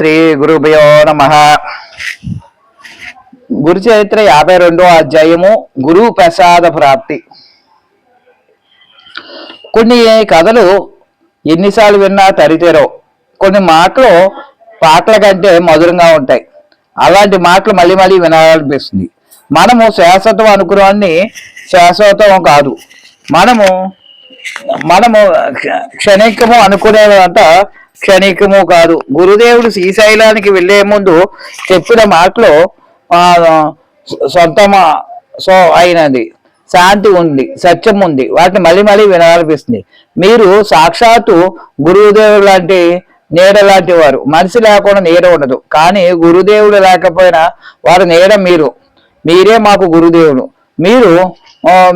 శ్రీ గురుభ్యో నమ. గురు చరిత్ర 52వ అధ్యాయము గురు ప్రసాద ప్రాప్తి. కొన్ని కథలు ఎన్నిసార్లు విన్నా తరితేరో. కొన్ని మాటలు పాటల కంటే మధురంగా ఉంటాయి. అలాంటి మాటలు మళ్ళీ మళ్ళీ వినాలనిపిస్తుంది. మనము శాశ్వతం అనుకున్నాన్ని శాశ్వతం కాదు, మనము క్షణికము అనుకునేదంతా క్షణికము కాదు. గురుదేవుడు శ్రీశైలానికి వెళ్లే ముందు చెప్పిన మాటలో అయినది శాంతి ఉంది, సత్యం ఉంది. వాటిని మళ్ళీ మళ్ళీ వినాలనిపిస్తుంది. మీరు సాక్షాత్తు గురుదేవుడు లాంటి నీడ లాంటి వారు. మనిషి లేకుండా నీడ ఉండదు, కానీ గురుదేవుడు లేకపోయినా వారు నీడ మీరే మాకు గురుదేవుడు.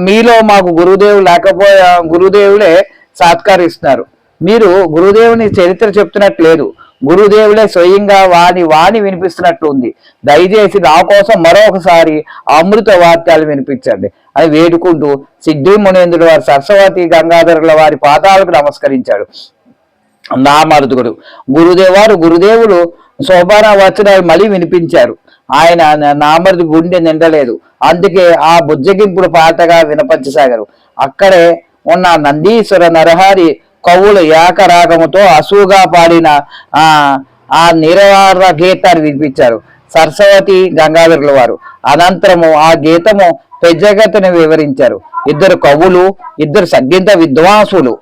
మీలో మాకు గురుదేవుడు లేకపోయా గురుదేవులే సాత్కారిస్తున్నారు. మీరు గురుదేవుని చరిత్ర చెప్తున్నట్లేదు, గురుదేవులే స్వయంగా వాణి వినిపిస్తున్నట్లు ఉంది. దయచేసి నా కోసం మరొకసారి అమృత వాక్యాలు వినిపించండి అని వేడుకుంటూ సిద్ధి మునేంద్రుడు వారి సరస్వతి గంగాధరుల వారి పాదాలకు నమస్కరించాడు. నామరుదుడు గురుదేవుడు శోభాన వచనాలు మళ్ళీ వినిపించారు. ఆయన నామరుదు గుండె నిండలేదు, అందుకే ఆ బుజ్జగింపుడు పాటగా వినపంచసాగారు. అక్కడే ఉన్న నందీశ్వర నరహరి కవులు ఏకరాగముతో అసూగా పాడిన ఆ నిరవార గీతాన్ని వినిపించారు సరస్వతి గంగాధరుల వారు. అనంతరము ఆ గీతము పెద్దగతిని వివరించారు. ఇద్దరు కవులు, ఇద్దరు సంగీత విద్వాంసులు,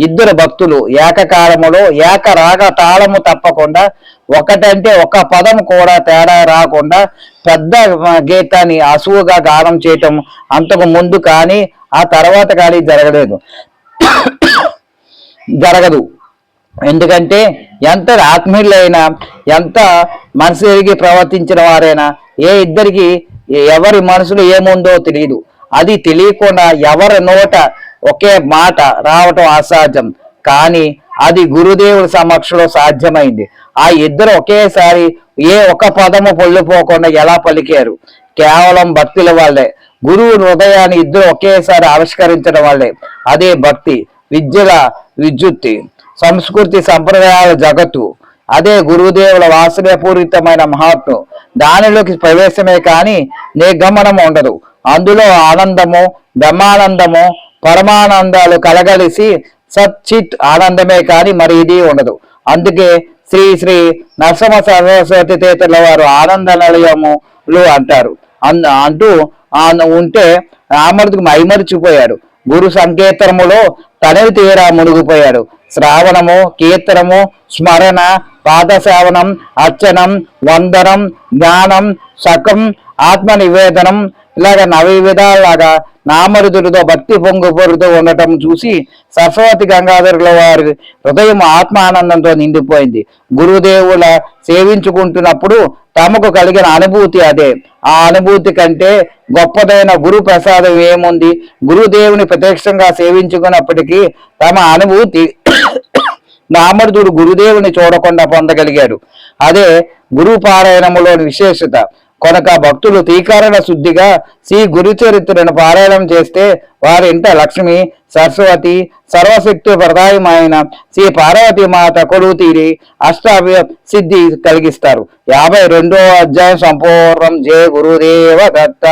ఇద్దరు భక్తులు ఏకకాలములో ఏకరాగ తాళము తప్పకుండా, ఒకటంటే ఒక పదం కూడా తేడా రాకుండా పెద్ద గీతాన్ని అసువుగా గానం చేయటం అంతకు ముందు కానీ ఆ తర్వాత కానీ జరగదు. ఎందుకంటే ఎంత ఆత్మీయులైనా, ఎంత మనసు ఎరిగి ప్రవర్తించిన వారైనా ఇద్దరికి ఎవరి మనసులో ఏముందో తెలియదు. అది తెలియకుండా ఎవరి నోట ఒకే మాట రావటం అసాధ్యం. కానీ అది గురుదేవుడి సమక్షంలో సాధ్యమైంది. ఆ ఇద్దరు ఒకేసారి ఒక పదము పొల్లిపోకుండా ఎలా పలికారు? కేవలం భక్తుల వాళ్ళే. గురువు హృదయాన్ని ఇద్దరు ఒకేసారి ఆవిష్కరించడం వల్లే. అదే భక్తి, విద్యల విద్యుత్తి, సంస్కృతి సంప్రదాయాల జగత్తు. అదే గురుదేవుల వాసనపూరితమైన మహాత్ము. దానిలోకి ప్రవేశమే కానీ నిర్గమనం ఉండదు. అందులో ఆనందము, బ్రహ్మానందము, పరమానందాలు కలగలిసి సచ్చిత్ ఆనందమే కానీ మరి ఇది ఉండదు. అందుకే శ్రీ శ్రీ నరసింహ సరస్వతి తీర్థుల వారు ఆనంద నిలయములు అంటారు. అంటూ ఉంటే రామరుడికి మైమరిచిపోయాడు. గురు సంకేతములో తనవి తీరా మునిగిపోయాడు. శ్రావణము, కీర్తనము, స్మరణ, పాదసేవనం, అర్చనం, వందనం, జ్ఞానం, సకం, ఆత్మ నివేదనం, ఇలాగ విధాలుగా నామరుదులతో భక్తి పొంగుపొరుతూ ఉండటం చూసి సరస్వతి గంగాధరుల వారి హృదయం ఆత్మానందంతో నిండిపోయింది. గురుదేవుల సేవించుకుంటున్నప్పుడు తమకు కలిగిన అనుభూతి అదే. ఆ అనుభూతి కంటే గొప్పదైన గురు ప్రసాదం ఏముంది? గురుదేవుని ప్రత్యక్షంగా సేవించుకున్నప్పటికీ తమ అనుభూతి నామరుదుడు గురుదేవుని చూడకుండా పొందగలిగాడు. అదే గురు పారాయణములోని విశేషత. కొనక భక్తులు తీకారణ శుద్ధిగా శ్రీ గురు చరిత్రను పారాయణం చేస్తే వారింట లక్ష్మి, సరస్వతి, సర్వశక్తి ప్రదాయమైన శ్రీ పార్వతీ మాత కొలువు తీరి అష్టాభ్య సిద్ధి కలిగిస్తారు. 52వ అధ్యాయం సంపూర్ణం. జయ గురుదేవ దత్త.